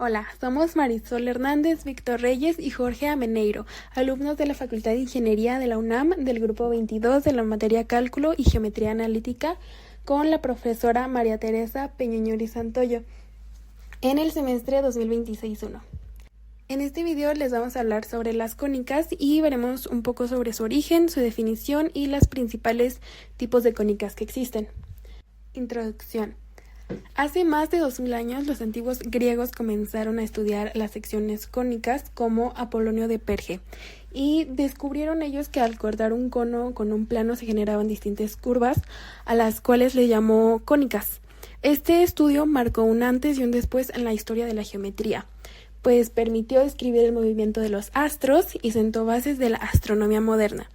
Hola, somos Marisol Hernández, Víctor Reyes y Jorge Ameneiro, alumnos de la Facultad de Ingeniería de la UNAM del grupo 22 de la materia Cálculo y Geometría Analítica con la profesora María Teresa Peñañori Santoyo en el semestre 2026-1. En este video les vamos a hablar sobre las cónicas y veremos un poco sobre su origen, su definición y los principales tipos de cónicas que existen. Introducción. Hace más de 2000 años los antiguos griegos comenzaron a estudiar las secciones cónicas como Apolonio de Perge y descubrieron ellos que al cortar un cono con un plano se generaban distintas curvas a las cuales le llamó cónicas. Este estudio marcó un antes y un después en la historia de la geometría, pues permitió describir el movimiento de los astros y sentó bases de la astronomía moderna.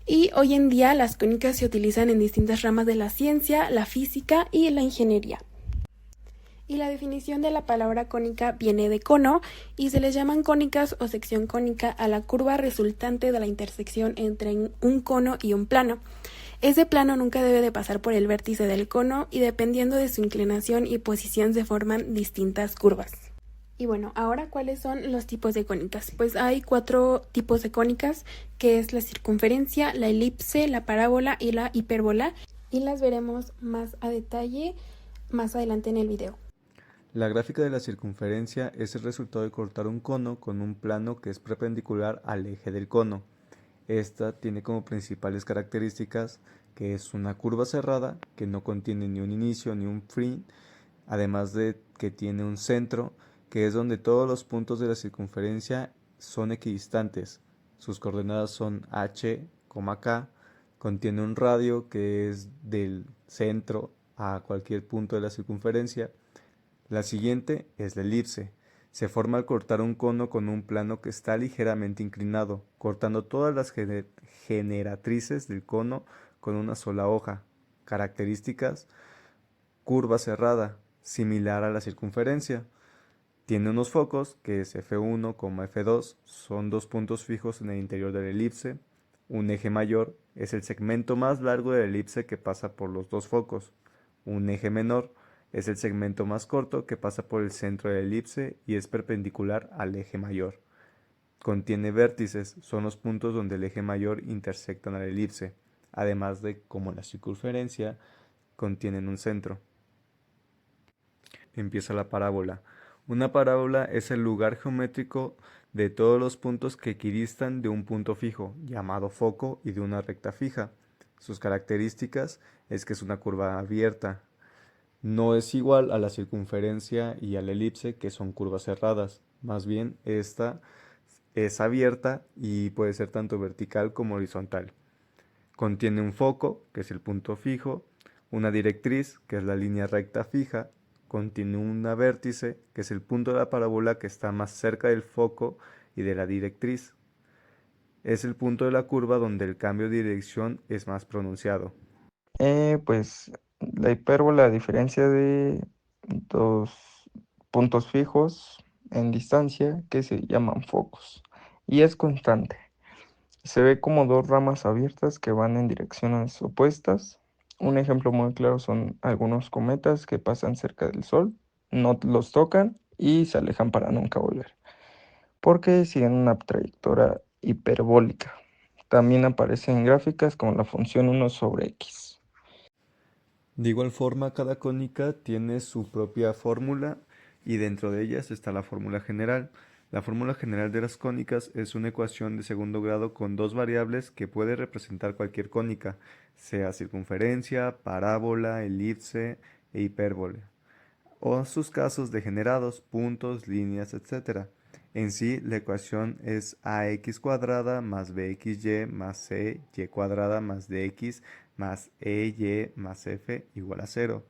Y hoy en día las cónicas se utilizan en distintas ramas de la ciencia, la física y la ingeniería. Y la definición de la palabra cónica viene de cono y se les llaman cónicas o sección cónica a la curva resultante de la intersección entre un cono y un plano. Ese plano nunca debe de pasar por el vértice del cono y dependiendo de su inclinación y posición se forman distintas curvas. Y bueno, ahora ¿cuáles son los tipos de cónicas? Pues hay 4 tipos de cónicas, que es la circunferencia, la elipse, la parábola y la hipérbola, y las veremos más a detalle más adelante en el video. La gráfica de la circunferencia es el resultado de cortar un cono con un plano que es perpendicular al eje del cono. Esta tiene como principales características que es una curva cerrada que no contiene ni un inicio ni un fin, además de que tiene un centro que es donde todos los puntos de la circunferencia son equidistantes. Sus coordenadas son h, k, contiene un radio que es del centro a cualquier punto de la circunferencia. La siguiente es la elipse. Se forma al cortar un cono con un plano que está ligeramente inclinado, cortando todas las generatrices del cono con una sola hoja. Características: curva cerrada, similar a la circunferencia. Tiene unos focos, que es F1, F2, son dos puntos fijos en el interior de la elipse. Un eje mayor es el segmento más largo de la elipse que pasa por los dos focos. Un eje menor es el segmento más corto que pasa por el centro de la elipse y es perpendicular al eje mayor. Contiene vértices, son los puntos donde el eje mayor intersectan a la elipse, además de, como la circunferencia, contienen un centro. Empieza la parábola. Una parábola es el lugar geométrico de todos los puntos que equidistan de un punto fijo, llamado foco, y de una recta fija. Sus características es que es una curva abierta. No es igual a la circunferencia y a la elipse, que son curvas cerradas. Más bien, esta es abierta y puede ser tanto vertical como horizontal. Contiene un foco, que es el punto fijo, una directriz, que es la línea recta fija, contiene una vértice, que es el punto de la parábola que está más cerca del foco y de la directriz. Es el punto de la curva donde el cambio de dirección es más pronunciado. Pues la hipérbola, a diferencia de dos puntos fijos en distancia que se llaman focos, y es constante. Se ve como dos ramas abiertas que van en direcciones opuestas. Un ejemplo muy claro son algunos cometas que pasan cerca del Sol, no los tocan y se alejan para nunca volver, porque siguen una trayectoria hiperbólica. También aparecen en gráficas como la función 1 sobre x. De igual forma, cada cónica tiene su propia fórmula y dentro de ellas está la fórmula general. La fórmula general de las cónicas es una ecuación de segundo grado con dos variables que puede representar cualquier cónica, sea circunferencia, parábola, elipse e hipérbole, o sus casos degenerados, puntos, líneas, etc. En sí, la ecuación es ax cuadrada más bxy más cy cuadrada más dx más ey más f igual a 0.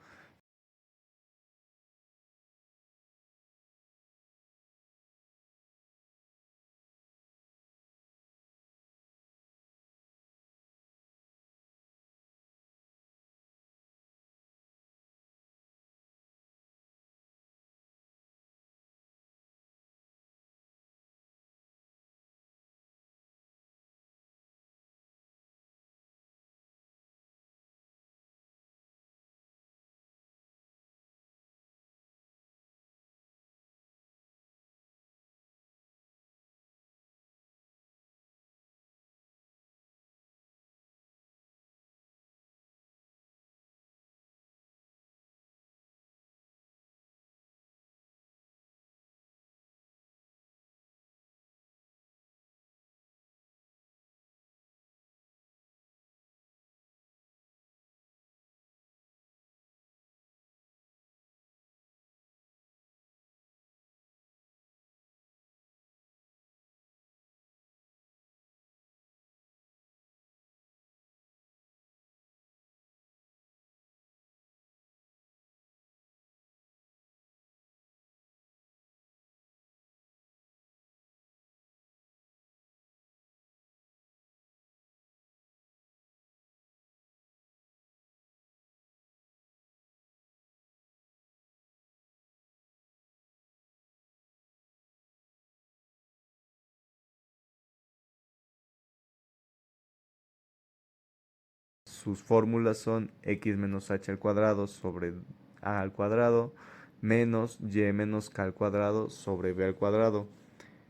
sus fórmulas son x menos h al cuadrado sobre a al cuadrado menos y menos k al cuadrado sobre b al cuadrado.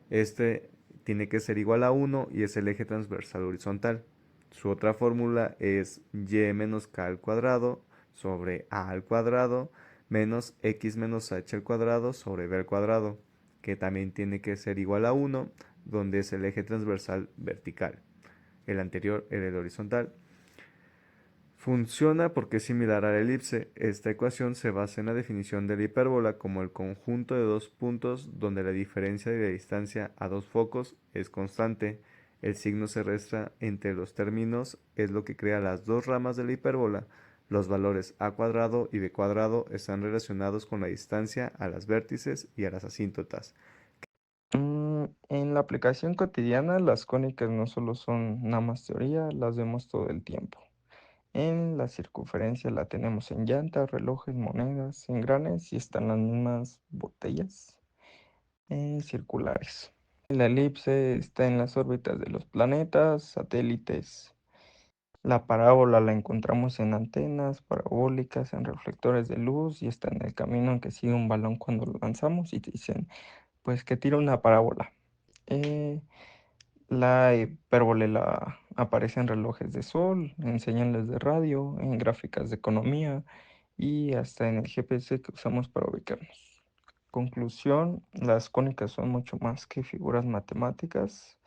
Este tiene que ser igual a 1 y es el eje transversal horizontal. Su otra fórmula es y menos k al cuadrado sobre a al cuadrado menos x menos h al cuadrado sobre b al cuadrado, que también tiene que ser igual a 1, donde es el eje transversal vertical. El anterior era el horizontal. Funciona porque es similar a la elipse. Esta ecuación se basa en la definición de la hipérbola como el conjunto de dos puntos donde la diferencia de la distancia a dos focos es constante. El signo se resta entre los términos, es lo que crea las dos ramas de la hipérbola. Los valores a cuadrado y b cuadrado están relacionados con la distancia a las vértices y a las asíntotas. En la aplicación cotidiana, las cónicas no solo son nada más teoría, las vemos todo el tiempo. En la circunferencia la tenemos en llantas, relojes, monedas, engranes y están las mismas botellas circulares. La elipse está en las órbitas de los planetas, satélites. La parábola la encontramos en antenas parabólicas, en reflectores de luz y está en el camino en que sigue un balón cuando lo lanzamos y te dicen, pues que tira una parábola. Eh, la hipérbole aparece en relojes de sol, en señales de radio, en gráficas de economía y hasta en el GPS que usamos para ubicarnos. Conclusión, las cónicas son mucho más que figuras matemáticas,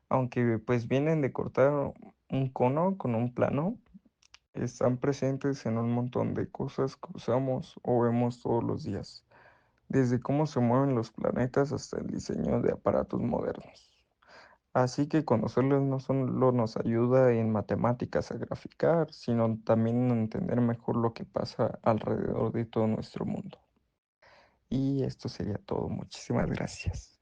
aunque pues vienen de cortar un cono con un plano, están presentes en un montón de cosas que usamos o vemos todos los días, desde cómo se mueven los planetas hasta el diseño de aparatos modernos. Así que conocerlos no solo nos ayuda en matemáticas a graficar, sino también a entender mejor lo que pasa alrededor de todo nuestro mundo. Y esto sería todo. Muchísimas gracias.